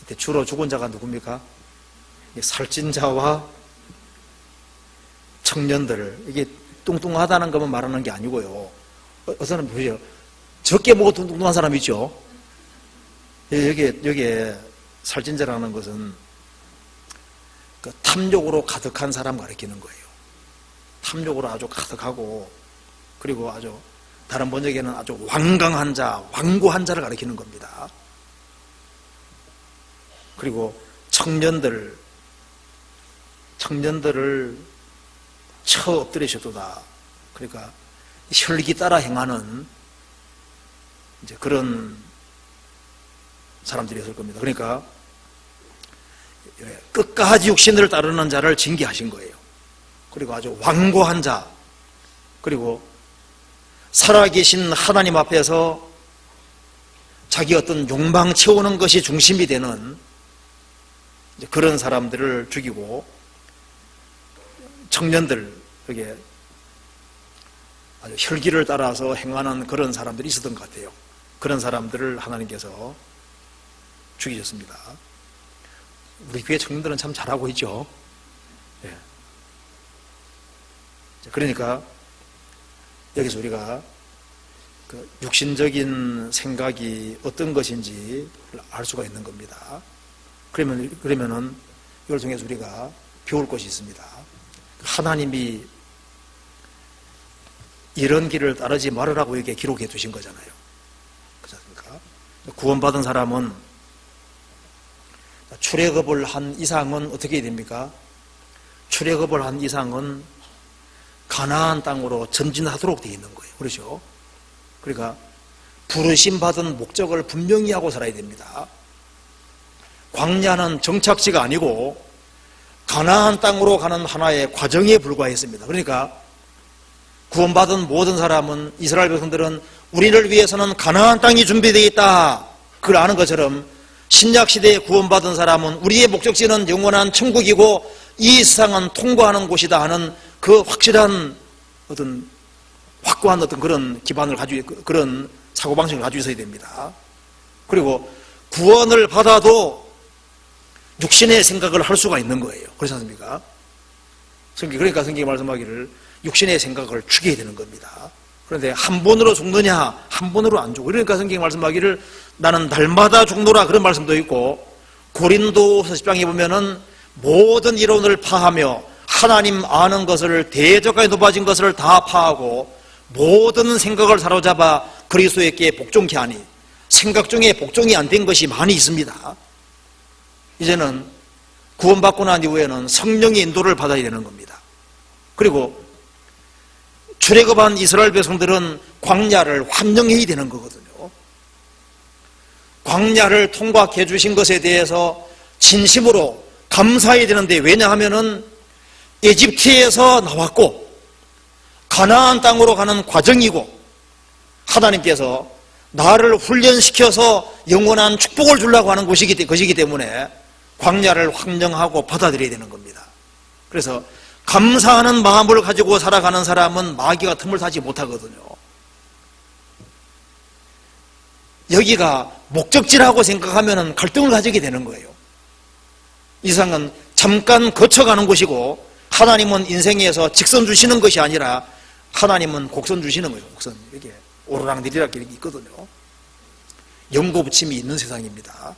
이때 주로 죽은 자가 누굽니까? 살찐 자와 청년들. 이게 뚱뚱하다는 것만 말하는 게 아니고요. 어떤 사람 보세요. 적게 먹어도 뚱뚱한 사람 있죠? 여기에 살찐 자라는 것은 그 탐욕으로 가득한 사람 가리키는 거예요. 탐욕으로 아주 가득하고, 그리고 아주 다른 번역에는 아주 완강한 자, 완고한 자를 가리키는 겁니다. 그리고 청년들을 쳐 엎드리셔도다. 그러니까 혈기 따라 행하는 이제 그런 사람들이었을 겁니다. 그러니까 끝까지 육신을 따르는 자를 징계하신 거예요. 그리고 아주 완고한 자, 그리고 살아계신 하나님 앞에서 자기 어떤 욕망 채우는 것이 중심이 되는 그런 사람들을 죽이고, 청년들, 여기에 아주 혈기를 따라서 행하는 그런 사람들이 있었던 것 같아요. 그런 사람들을 하나님께서 죽이셨습니다. 우리 교회 청년들은 참 잘하고 있죠. 예. 그러니까 여기서 우리가 그 육신적인 생각이 어떤 것인지 알 수가 있는 겁니다. 그러면은 이걸 통해서 우리가 배울 것이 있습니다. 하나님이 이런 길을 따르지 말으라고 이렇게 기록해 두신 거잖아요. 그렇지 않습니까? 구원받은 사람은 출애굽을 한 이상은 어떻게 해야 됩니까? 출애굽을 한 이상은 가나안 땅으로 전진하도록 되어 있는 거예요. 그렇죠? 그러니까 부르심 받은 목적을 분명히 하고 살아야 됩니다. 광야는 정착지가 아니고 가나안 땅으로 가는 하나의 과정에 불과했습니다. 그러니까 구원받은 모든 사람은, 이스라엘 백성들은 우리를 위해서는 가나안 땅이 준비되어 있다, 그걸 아는 것처럼 신약시대에 구원받은 사람은 우리의 목적지는 영원한 천국이고 이 세상은 통과하는 곳이다 하는 그 확실한 어떤 확고한 어떤 그런 기반을 가지고, 그런 사고방식을 가지고 있어야 됩니다. 그리고 구원을 받아도 육신의 생각을 할 수가 있는 거예요. 그렇지 않습니까? 그러니까 성경이 말씀하기를 육신의 생각을 죽여야 되는 겁니다. 그런데 한 번으로 죽느냐, 한 번으로 안 죽어. 그러니까 성경이 말씀하기를 나는 날마다 죽노라, 그런 말씀도 있고, 고린도서 10장에 보면은 모든 이론을 파하며 하나님 아는 것을, 대적까지 높아진 것을 다 파하고 모든 생각을 사로잡아 그리스도에게 복종케 하니, 생각 중에 복종이 안 된 것이 많이 있습니다. 이제는 구원받고 난 이후에는 성령의 인도를 받아야 되는 겁니다. 그리고 출애굽한 이스라엘 백성들은 광야를 환영해야 되는 거거든요. 광야를 통과해 주신 것에 대해서 진심으로 감사해야 되는데, 왜냐하면은 에집트에서 나왔고 가나안 땅으로 가는 과정이고, 하나님께서 나를 훈련시켜서 영원한 축복을 주려고 하는 것이기 때문에 광야를 환영하고 받아들여야 되는 겁니다. 그래서 감사하는 마음을 가지고 살아가는 사람은 마귀가 틈을 타지 못하거든요. 여기가 목적지라고 생각하면 갈등을 가지게 되는 거예요. 이 세상은 잠깐 거쳐가는 곳이고, 하나님은 인생에서 직선 주시는 것이 아니라 하나님은 곡선 주시는 거예요. 곡선. 이게 오르락내리락 이렇게 있거든요. 연고부침이 있는 세상입니다.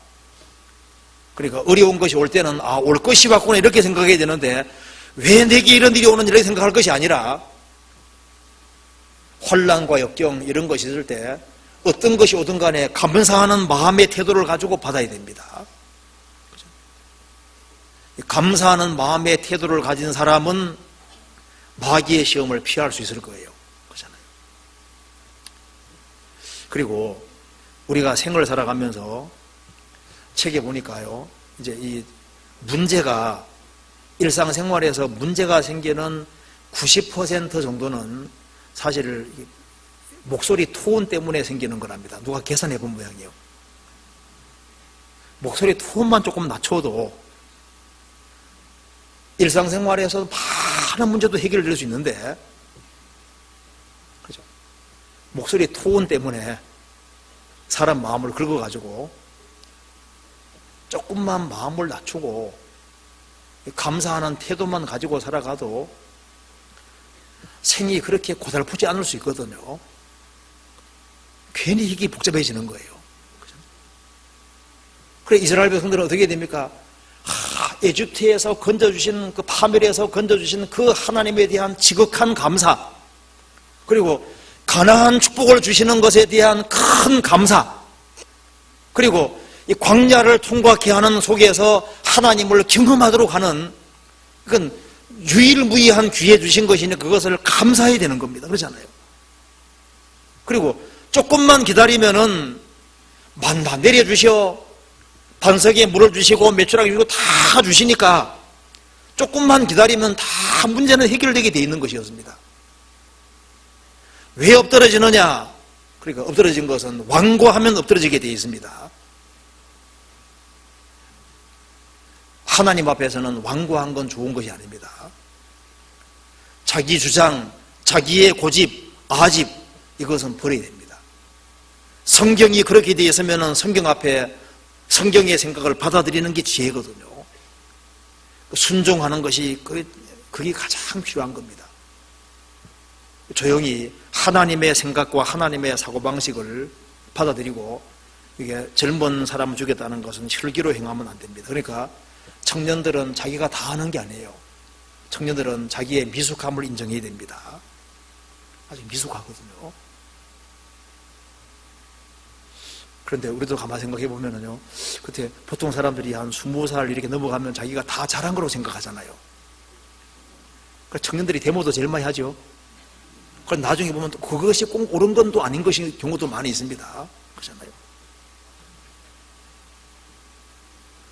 그러니까 어려운 것이 올 때는 올 것이 왔구나 이렇게 생각해야 되는데, 왜 내게 이런 일이 오는지 이렇게 생각할 것이 아니라 혼란과 역경 이런 것이 있을 때 어떤 것이 오든 간에 감사하는 마음의 태도를 가지고 받아야 됩니다. 그렇죠? 감사하는 마음의 태도를 가진 사람은 마귀의 시험을 피할 수 있을 거예요. 그렇잖아요. 그리고 우리가 생을 살아가면서 책에 보니까요, 이제 이 문제가, 일상생활에서 문제가 생기는 90% 정도는 사실 목소리 톤 때문에 생기는 거랍니다. 누가 계산해 본 모양이에요. 목소리 톤만 조금 낮춰도 일상생활에서 많은 문제도 해결될 수 있는데, 그죠? 목소리 톤 때문에 사람 마음을 긁어가지고 조금만 마음을 낮추고 감사하는 태도만 가지고 살아가도 생이 그렇게 고달프지 않을 수 있거든요. 괜히 이게 복잡해지는 거예요. 그래 이스라엘 백성들은 어떻게 됩니까? 에집트에서 건져주신 그 파멸에서 건져주신 그 하나님에 대한 지극한 감사, 그리고 가나안 축복을 주시는 것에 대한 큰 감사, 그리고 이 광야를 통과케 하는 속에서 하나님을 경험하도록 하는, 그건 유일무이한 기회 주신 것이니 그것을 감사해야 되는 겁니다. 그렇잖아요. 그리고 조금만 기다리면은 만나 내려주셔, 반석에 물을 주시고 메추라기 주시고 다 주시니까 조금만 기다리면 다 문제는 해결되게 돼 있는 것이었습니다. 왜 엎드러지느냐? 그러니까 엎드러진 것은 완고하면 엎드러지게 되어 있습니다. 하나님 앞에서는 완고한 건 좋은 것이 아닙니다. 자기 주장, 자기의 고집, 아집, 이것은 버려야 됩니다. 성경이 그렇게 되어 있으면 성경 앞에 성경의 생각을 받아들이는 게 지혜거든요. 순종하는 것이 그게 가장 필요한 겁니다. 조용히 하나님의 생각과 하나님의 사고방식을 받아들이고, 이게 젊은 사람을 주겠다는 것은 혈기로 행하면 안 됩니다. 그러니까 청년들은 자기가 다 하는 게 아니에요. 청년들은 자기의 미숙함을 인정해야 됩니다. 아직 미숙하거든요. 그런데 우리도 가만히 생각해 보면은요, 그때 보통 사람들이 한 20살 이렇게 넘어가면 자기가 다 잘한 거라고 생각하잖아요. 그러니까 청년들이 데모도 제일 많이 하죠. 그럼 나중에 보면 또 그것이 꼭 옳은 건 또 아닌 것인 경우도 많이 있습니다. 그렇잖아요.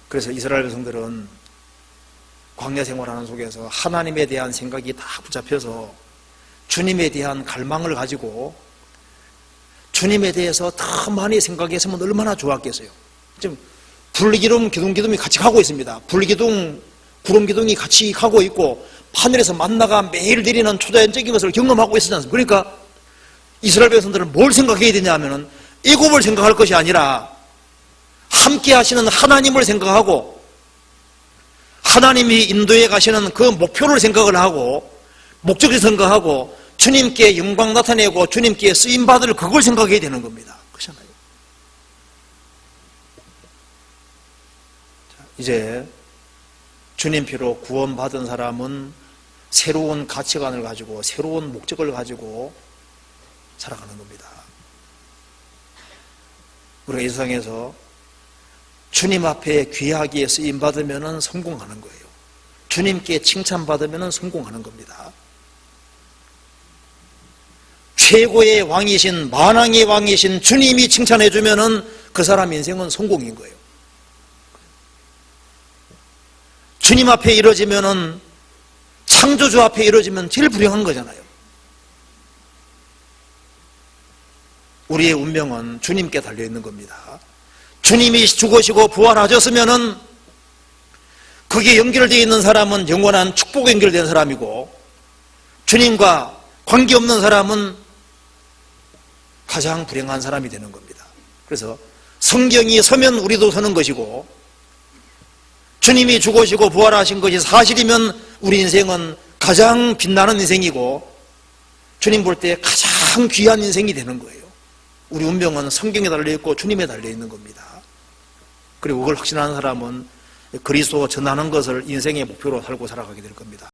그래서 이스라엘 백성들은 광야 생활하는 속에서 하나님에 대한 생각이 다 붙잡혀서 주님에 대한 갈망을 가지고 주님에 대해서 더 많이 생각했으면 얼마나 좋았겠어요. 지금 불기둥, 기둥이 같이 가고 있습니다. 불기둥, 구름기둥이 같이 가고 있고 하늘에서 만나가 매일 내리는 초자연적인 것을 경험하고 있었지 않습니까? 그러니까 이스라엘 백성들은 뭘 생각해야 되냐 하면은 애굽을 생각할 것이 아니라 함께 하시는 하나님을 생각하고 하나님이 인도해 가시는 그 목표를 생각을 하고 목적을 생각하고 주님께 영광 나타내고 주님께 쓰임받을 그걸 생각해야 되는 겁니다. 그렇잖아요. 이제 주님 피로 구원받은 사람은 새로운 가치관을 가지고 새로운 목적을 가지고 살아가는 겁니다. 우리가 이 세상에서 주님 앞에 귀하게 쓰임받으면 성공하는 거예요. 주님께 칭찬받으면 성공하는 겁니다. 최고의 왕이신 만왕의 왕이신 주님이 칭찬해 주면은 그 사람 인생은 성공인 거예요. 주님 앞에 이루어지면은 창조주 앞에 이루어지면 제일 불행한 거잖아요. 우리의 운명은 주님께 달려 있는 겁니다. 주님이 죽으시고 부활하셨으면은 그게 연결되어 있는 사람은 영원한 축복에 연결된 사람이고 주님과 관계없는 사람은 가장 불행한 사람이 되는 겁니다. 그래서 성경이 서면 우리도 서는 것이고 주님이 죽으시고 부활하신 것이 사실이면 우리 인생은 가장 빛나는 인생이고 주님 볼 때 가장 귀한 인생이 되는 거예요. 우리 운명은 성경에 달려있고 주님에 달려있는 겁니다. 그리고 그걸 확신하는 사람은 그리스도 전하는 것을 인생의 목표로 살고 살아가게 될 겁니다.